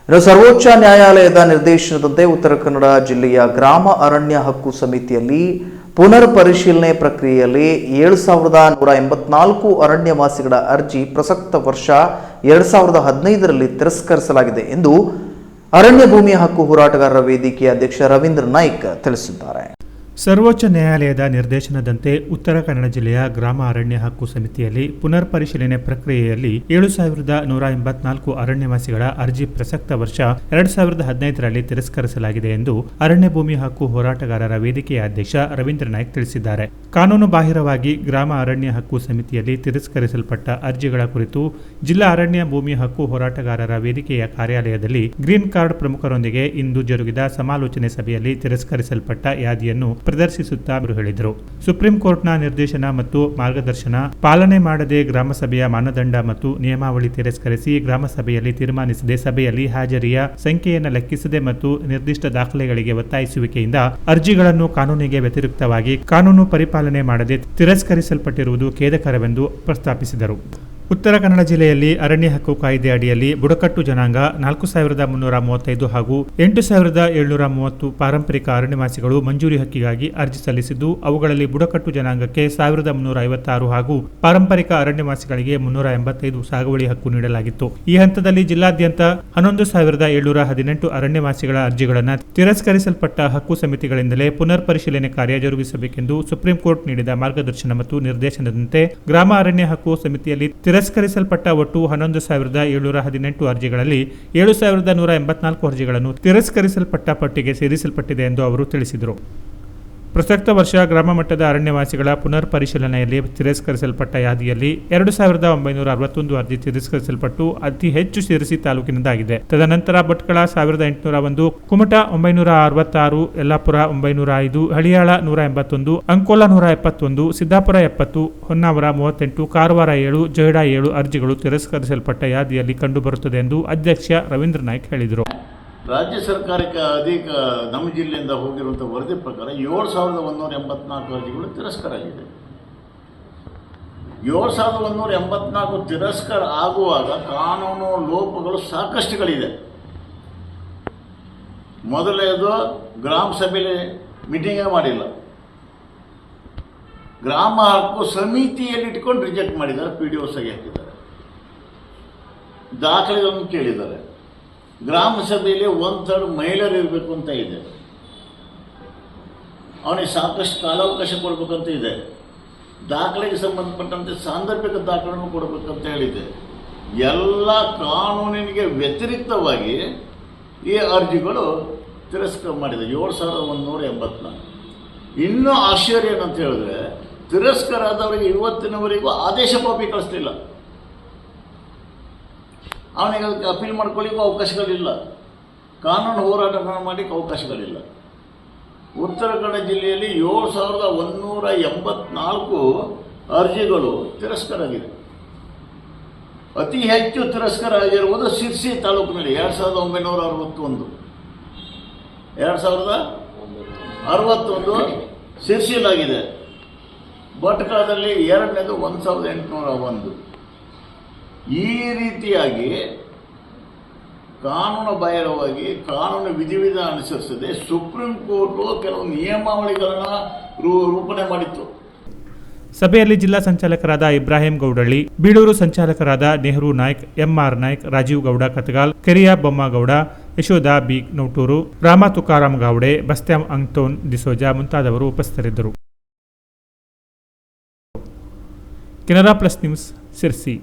ಸರ್ವೋಚ್ಚ ನ್ಯಾಯಾಲಯದ ನಿರ್ದೇಶನದಂತೆ ಉತ್ತರ ಕನ್ನಡ ಜಿಲ್ಲೆಯ ಗ್ರಾಮ ಅರಣ್ಯ ಹಕ್ಕು ಸಮಿತಿಯಲ್ಲಿ ಪುನರ್ ಪರಿಶೀಲನೆ ಪ್ರಕ್ರಿಯೆಯಲ್ಲಿ 7,184 ಅರಣ್ಯವಾಸಿಗಳ ಅರ್ಜಿ ಪ್ರಸಕ್ತ ವರ್ಷ 2015ರಲ್ಲಿ ತಿರಸ್ಕರಿಸಲಾಗಿದೆ ಎಂದು ಅರಣ್ಯ ಭೂಮಿ ಹಕ್ಕು ಹೋರಾಟಗಾರರ ವೇದಿಕೆಯ ಅಧ್ಯಕ್ಷ ರವೀಂದ್ರ ನಾಯ್ಕ್ ತಿಳಿಸಿದ್ದಾರೆ. ಸರ್ವೋಚ್ಚ ನ್ಯಾಯಾಲಯದ ನಿರ್ದೇಶನದಂತೆ ಉತ್ತರ ಕನ್ನಡ ಜಿಲ್ಲೆಯ ಗ್ರಾಮ ಅರಣ್ಯ ಹಕ್ಕು ಸಮಿತಿಯಲ್ಲಿ ಪುನರ್ ಪರಿಶೀಲನೆ ಪ್ರಕ್ರಿಯೆಯಲ್ಲಿ 7,184 ಅರಣ್ಯವಾಸಿಗಳ ಅರ್ಜಿ ಪ್ರಸಕ್ತ ವರ್ಷ 2015ರಲ್ಲಿ ತಿರಸ್ಕರಿಸಲಾಗಿದೆ ಎಂದು ಅರಣ್ಯ ಭೂಮಿ ಹಕ್ಕು ಹೋರಾಟಗಾರರ ವೇದಿಕೆಯ ಅಧ್ಯಕ್ಷ ರವೀಂದ್ರ ನಾಯ್ಕ್ ತಿಳಿಸಿದ್ದಾರೆ. ಕಾನೂನು ಬಾಹಿರವಾಗಿ ಗ್ರಾಮ ಅರಣ್ಯ ಹಕ್ಕು ಸಮಿತಿಯಲ್ಲಿ ತಿರಸ್ಕರಿಸಲ್ಪಟ್ಟ ಅರ್ಜಿಗಳ ಕುರಿತು ಜಿಲ್ಲಾ ಅರಣ್ಯ ಭೂಮಿ ಹಕ್ಕು ಹೋರಾಟಗಾರರ ವೇದಿಕೆಯ ಕಾರ್ಯಾಲಯದಲ್ಲಿ ಗ್ರೀನ್ ಕಾರ್ಡ್ ಪ್ರಮುಖರೊಂದಿಗೆ ಇಂದು ಜರುಗಿದ ಸಮಾಲೋಚನೆ ಸಭೆಯಲ್ಲಿ ತಿರಸ್ಕರಿಸಲ್ಪಟ್ಟ ಯಾದಿಯನ್ನು ಪ್ರದರ್ಶಿಸುತ್ತಾ ಅವರು ಹೇಳಿದರು. ಸುಪ್ರೀಂ ಕೋರ್ಟ್ನ ನಿರ್ದೇಶನ ಮತ್ತು ಮಾರ್ಗದರ್ಶನ ಪಾಲನೆ ಮಾಡದೆ ಗ್ರಾಮಸಭೆಯ ಮಾನದಂಡ ಮತ್ತು ನಿಯಮಾವಳಿ ತಿರಸ್ಕರಿಸಿ ಗ್ರಾಮಸಭೆಯಲ್ಲಿ ತೀರ್ಮಾನಿಸದೆ ಸಭೆಯಲ್ಲಿ ಹಾಜರಿಯ ಸಂಖ್ಯೆಯನ್ನು ಲೆಕ್ಕಿಸದೆ ಮತ್ತು ನಿರ್ದಿಷ್ಟ ದಾಖಲೆಗಳಿಗೆ ಒತ್ತಾಯಿಸುವಿಕೆಯಿಂದ ಅರ್ಜಿಗಳನ್ನು ಕಾನೂನಿಗೆ ವ್ಯತಿರಿಕ್ತವಾಗಿ ಕಾನೂನು ಪರಿಪಾಲನೆ ಮಾಡದೆ ತಿರಸ್ಕರಿಸಲ್ಪಟ್ಟಿರುವುದು ಖೇದಕರವೆಂದು ಪ್ರಸ್ತಾಪಿಸಿದರು. ಉತ್ತರ ಕನ್ನಡ ಜಿಲ್ಲೆಯಲ್ಲಿ ಅರಣ್ಯ ಹಕ್ಕು ಕಾಯ್ದೆ ಅಡಿಯಲ್ಲಿ ಬುಡಕಟ್ಟು ಜನಾಂಗ 4,335 ಹಾಗೂ 8,730 ಪಾರಂಪರಿಕ ಅರಣ್ಯವಾಸಿಗಳು ಮಂಜೂರಿ ಹಕ್ಕಿಗಾಗಿ ಅರ್ಜಿ ಸಲ್ಲಿಸಿದ್ದು, ಅವುಗಳಲ್ಲಿ ಬುಡಕಟ್ಟು ಜನಾಂಗಕ್ಕೆ 1,356 ಹಾಗೂ ಪಾರಂಪರಿಕ ಅರಣ್ಯವಾಸಿಗಳಿಗೆ 385 ಸಾಗುವಳಿ ಹಕ್ಕು ನೀಡಲಾಗಿತ್ತು. ಈ ಹಂತದಲ್ಲಿ ಜಿಲ್ಲಾದ್ಯಂತ 11,718 ಅರಣ್ಯವಾಸಿಗಳ ಅರ್ಜಿಗಳನ್ನು ತಿರಸ್ಕರಿಸಲ್ಪಟ್ಟ ಹಕ್ಕು ಸಮಿತಿಗಳಿಂದಲೇ ಪುನರ್ ಪರಿಶೀಲನೆ ಕಾರ್ಯ ಜರುಗಿಸಬೇಕೆಂದು ಸುಪ್ರೀಂ ಕೋರ್ಟ್ ನೀಡಿದ ಮಾರ್ಗದರ್ಶನ ಮತ್ತು ನಿರ್ದೇಶನದಂತೆ ಗ್ರಾಮ ಅರಣ್ಯ ಹಕ್ಕು ಸಮಿತಿಯಲ್ಲಿ ತಿರಸ್ಕರಿಸಲ್ಪಟ್ಟ ಒಟ್ಟು 11,718 ಅರ್ಜಿಗಳಲ್ಲಿ 7,184 ಅರ್ಜಿಗಳನ್ನು ತಿರಸ್ಕರಿಸಲ್ಪಟ್ಟ ಪಟ್ಟಿಗೆ ಸೇರಿಸಲ್ಪಟ್ಟಿದೆ ಎಂದು ಅವರು ತಿಳಿಸಿದರು. ಪ್ರಸಕ್ತ ವರ್ಷ ಗ್ರಾಮ ಮಟ್ಟದ ಅರಣ್ಯವಾಸಿಗಳ ಪುನರ್ ಪರಿಶೀಲನೆಯಲ್ಲಿ ತಿರಸ್ಕರಿಸಲ್ಪಟ್ಟ ಯಾದಿಯಲ್ಲಿ 2,961 ಅರ್ಜಿ ತಿರಸ್ಕರಿಸಲ್ಪಟ್ಟು ಅತಿ ಹೆಚ್ಚು ಶಿರಸಿ ತಾಲೂಕಿನದಾಗಿದೆ. ತದನಂತರ ಭಟ್ಕಳ 1,801, ಕುಮಟಾ 966, ಯಲ್ಲಾಪುರ 905, ಹಳಿಯಾಳ 181, ಅಂಕೋಲಾ 171, ಸಿದ್ದಾಪುರ 70, ಹೊನ್ನಾವರ 38, ಕಾರವಾರ 7, ಜೊಯ್ಡಾ 7 ಅರ್ಜಿಗಳು ತಿರಸ್ಕರಿಸಲ್ಪಟ್ಟ ಯಾದಿಯಲ್ಲಿ ಕಂಡುಬರುತ್ತದೆ ಎಂದು ಅಧ್ಯಕ್ಷ ರವೀಂದ್ರ ನಾಯ್ಕ್ ಹೇಳಿದರು. ರಾಜ್ಯ ಸರ್ಕಾರಕ್ಕೆ ಅಧಿಕ ನಮ್ಮ ಜಿಲ್ಲೆಯಿಂದ ಹೋಗಿರುವಂಥ ವರದಿ ಪ್ರಕಾರ 7,184 ಅರ್ಜಿಗಳು ತಿರಸ್ಕಾರ ಆಗಿದೆ. 7,184 ತಿರಸ್ಕಾರ ಆಗುವಾಗ ಕಾನೂನು ಲೋಪಗಳು ಸಾಕಷ್ಟುಗಳಿದೆ. ಮೊದಲನೇದು, ಗ್ರಾಮ ಸಭೆಯಲ್ಲಿ ಮೀಟಿಂಗೇ ಮಾಡಿಲ್ಲ. ಗ್ರಾಮ ಹಕ್ಕು ಸಮಿತಿಯಲ್ಲಿ ಇಟ್ಕೊಂಡು ರಿಜೆಕ್ಟ್ ಮಾಡಿದ್ದಾರೆ. PDO ಸಹಿ ಹಾಕಿದ್ದಾರೆ, ದಾಖಲೆಗಳನ್ನು ಕೇಳಿದ್ದಾರೆ. ಗ್ರಾಮ ಸಭೆಯಲ್ಲಿ 1/3 ಮಹಿಳೆಯರು ಇರಬೇಕು ಅಂತ ಇದೆ. ಅವನಿಗೆ ಸಾಕಷ್ಟು ಕಾಲಾವಕಾಶ ಕೊಡಬೇಕಂತ ಇದೆ. ದಾಖಲೆಗೆ ಸಂಬಂಧಪಟ್ಟಂತೆ ಸಾಂದರ್ಭಿಕ ದಾಖಲೆಯನ್ನು ಕೊಡಬೇಕಂತ ಹೇಳಿದೆ. ಎಲ್ಲ ಕಾನೂನಿಗೆ ವ್ಯತಿರಿಕ್ತವಾಗಿ ಈ ಅರ್ಜಿಗಳು ತಿರಸ್ಕಾರ ಮಾಡಿದೆ. 7,184. ಇನ್ನೂ ಆಶ್ಚರ್ಯ ಏನಂತ ಹೇಳಿದ್ರೆ, ತಿರಸ್ಕಾರ ಆದವರಿಗೆ ಇವತ್ತಿನವರೆಗೂ ಆದೇಶ ಕಾಪಿ ಕಳಿಸ್ಲಿಲ್ಲ. ಅವನಿಗೆ ಅದಕ್ಕೆ ಅಪೀಲ್ ಮಾಡ್ಕೊಳ್ಳಿಕ್ಕೂ ಅವಕಾಶಗಳಿಲ್ಲ, ಕಾನೂನು ಹೋರಾಟ ಮಾಡಲಿಕ್ಕೆ ಅವಕಾಶಗಳಿಲ್ಲ. ಉತ್ತರ ಕನ್ನಡ ಜಿಲ್ಲೆಯಲ್ಲಿ 7,184 ಅರ್ಜಿಗಳು ತಿರಸ್ಕಾರ ಆಗಿದೆ. ಅತಿ ಹೆಚ್ಚು ತಿರಸ್ಕಾರ ಆಗಿರುವುದು ಶಿರ್ಸಿ ತಾಲೂಕಿನಲ್ಲಿ 2,961, 2,061 ಶಿರ್ಸಿಲಾಗಿದೆ. ಭಟ್ಕಳದಲ್ಲಿ 2ನೇದು 1,801. ಈ ರೀತಿಯಾಗಿ ಕಾನೂನು ಬಾಹಿರವಾಗಿ ಕಾನೂನು ವಿಧಿವಿಧಾನ ಅನುಸರಿಸದೆ ಸುಪ್ರೀಂ ಕೋರ್ಟು ಕೆಲವು ನಿಯಮಾವಳಿಗಳನ್ನು ರೂಪಣೆ ಮಾಡಿತ್ತು. ಸಭೆಯಲ್ಲಿ ಜಿಲ್ಲಾ ಸಂಚಾಲಕರಾದ Ibrahim Gowdahalli, Bilur ಸಂಚಾಲಕರಾದ Nehru Naik, MR Naik, Rajiv Gowda ಕತ್ಗಾಲ್, career Bommagowda, Yashoda B ನೌಟೂರು, Rama Tukaram ಗೌಡೆ, ಬಸ್ತ್ಯಾಂ ಅಂಗ್ತೋನ್ D'Souza ಮುಂತಾದವರು ಉಪಸ್ಥಿತರಿದ್ದರು. Canara plus news, Sirsi.